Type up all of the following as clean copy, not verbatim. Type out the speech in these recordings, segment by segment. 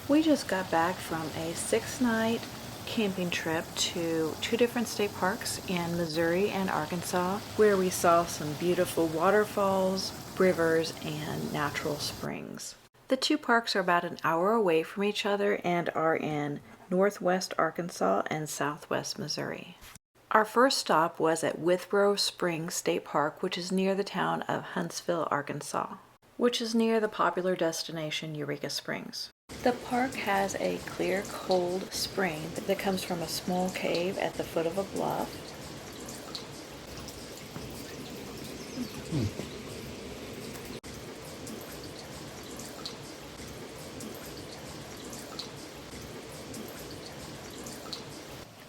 We just got back from a 6-night camping trip to 2 different state parks in Missouri and Arkansas, where we saw some beautiful waterfalls, rivers, and natural springs. The 2 parks are about an hour away from each other and are in northwest Arkansas and southwest Missouri. Our first stop was at Withrow Springs State Park, which is near the town of Huntsville, Arkansas, which is near the popular destination Eureka Springs. The park has a clear, cold spring that comes from a small cave at the foot of a bluff.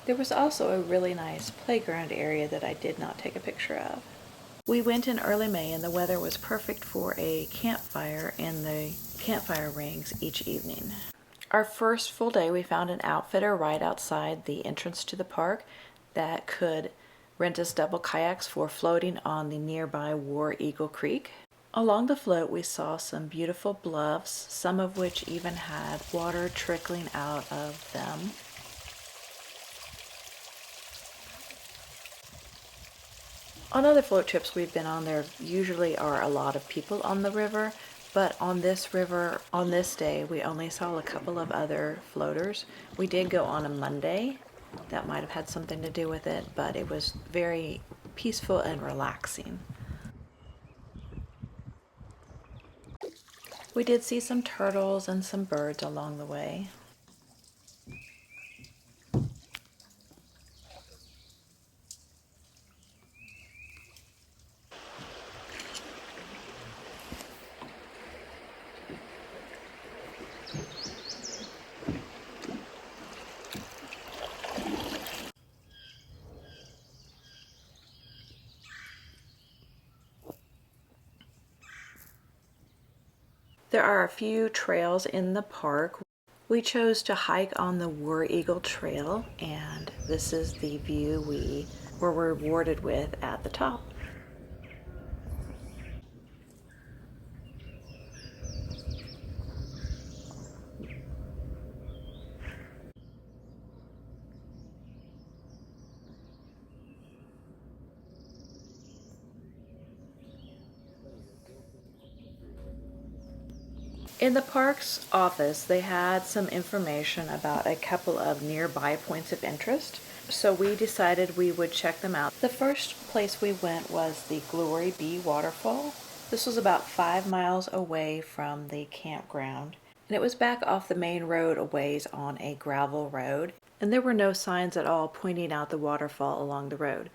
There was also a really nice playground area that I did not take a picture of. We went in early May and the weather was perfect for a campfire in the campfire rings each evening. Our first full day, we found an outfitter right outside the entrance to the park that could rent us double kayaks for floating on the nearby War Eagle Creek. Along the float, we saw some beautiful bluffs, some of which even had water trickling out of them. On other float trips we've been on, there usually are a lot of people on the river, but on this river, on this day, we only saw a couple of other floaters. We did go on a Monday. That might have had something to do with it, but it was very peaceful and relaxing. We did see some turtles and some birds along the way. There are a few trails in the park. We chose to hike on the War Eagle Trail, and this is the view we were rewarded with at the top. In the park's office, they had some information about a couple of nearby points of interest, so we decided we would check them out. The first place we went was the Glory Bee Waterfall. This was about 5 miles away from the campground, and it was back off the main road a ways on a gravel road, and there were no signs at all pointing out the waterfall along the road.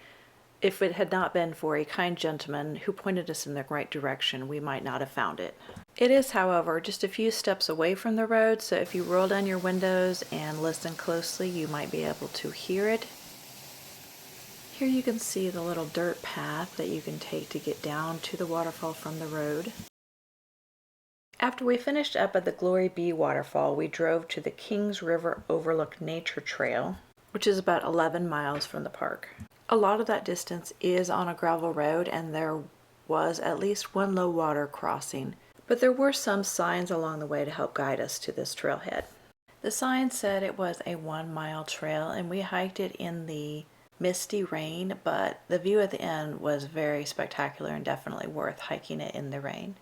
If it had not been for a kind gentleman who pointed us in the right direction, we might not have found it. It is, however, just a few steps away from the road, so if you roll down your windows and listen closely, you might be able to hear it. Here you can see the little dirt path that you can take to get down to the waterfall from the road. After we finished up at the Glory Bee Waterfall, we drove to the Kings River Overlook Nature Trail, which is about 11 miles from the park. A lot of that distance is on a gravel road, and there was at least one low water crossing, but there were some signs along the way to help guide us to this trailhead. The sign said it was a 1-mile trail, and we hiked it in the misty rain, but the view at the end was very spectacular and definitely worth hiking it in the rain.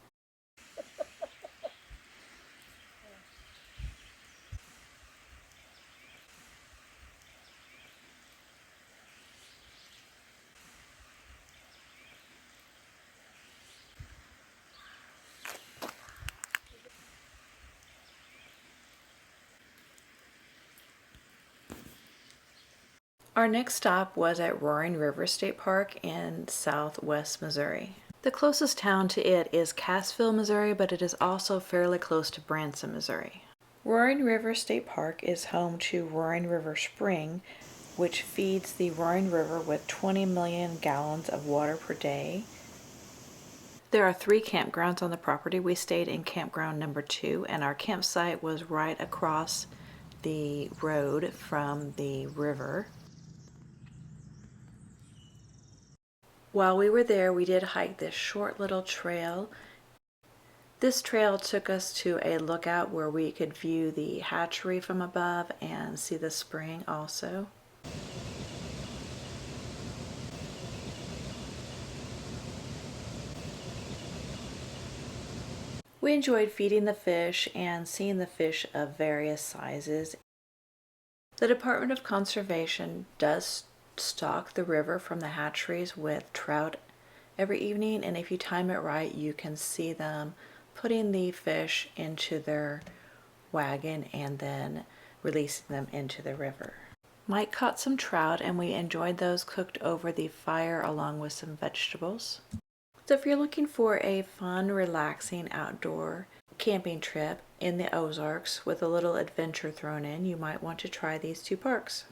Our next stop was at Roaring River State Park in southwest Missouri. The closest town to it is Cassville, Missouri, but it is also fairly close to Branson, Missouri. Roaring River State Park is home to Roaring River Spring, which feeds the Roaring River with 20 million gallons of water per day. There are 3 campgrounds on the property. We stayed in campground number 2, and our campsite was right across the road from the river. While we were there, we did hike this short little trail. This trail took us to a lookout where we could view the hatchery from above and see the spring also. We enjoyed feeding the fish and seeing the fish of various sizes. The Department of Conservation does stock the river from the hatcheries with trout every evening, and if you time it right, you can see them putting the fish into their wagon and then releasing them into the river. Mike caught some trout and we enjoyed those cooked over the fire along with some vegetables. So if you're looking for a fun, relaxing outdoor camping trip in the Ozarks with a little adventure thrown in, you might want to try these two parks.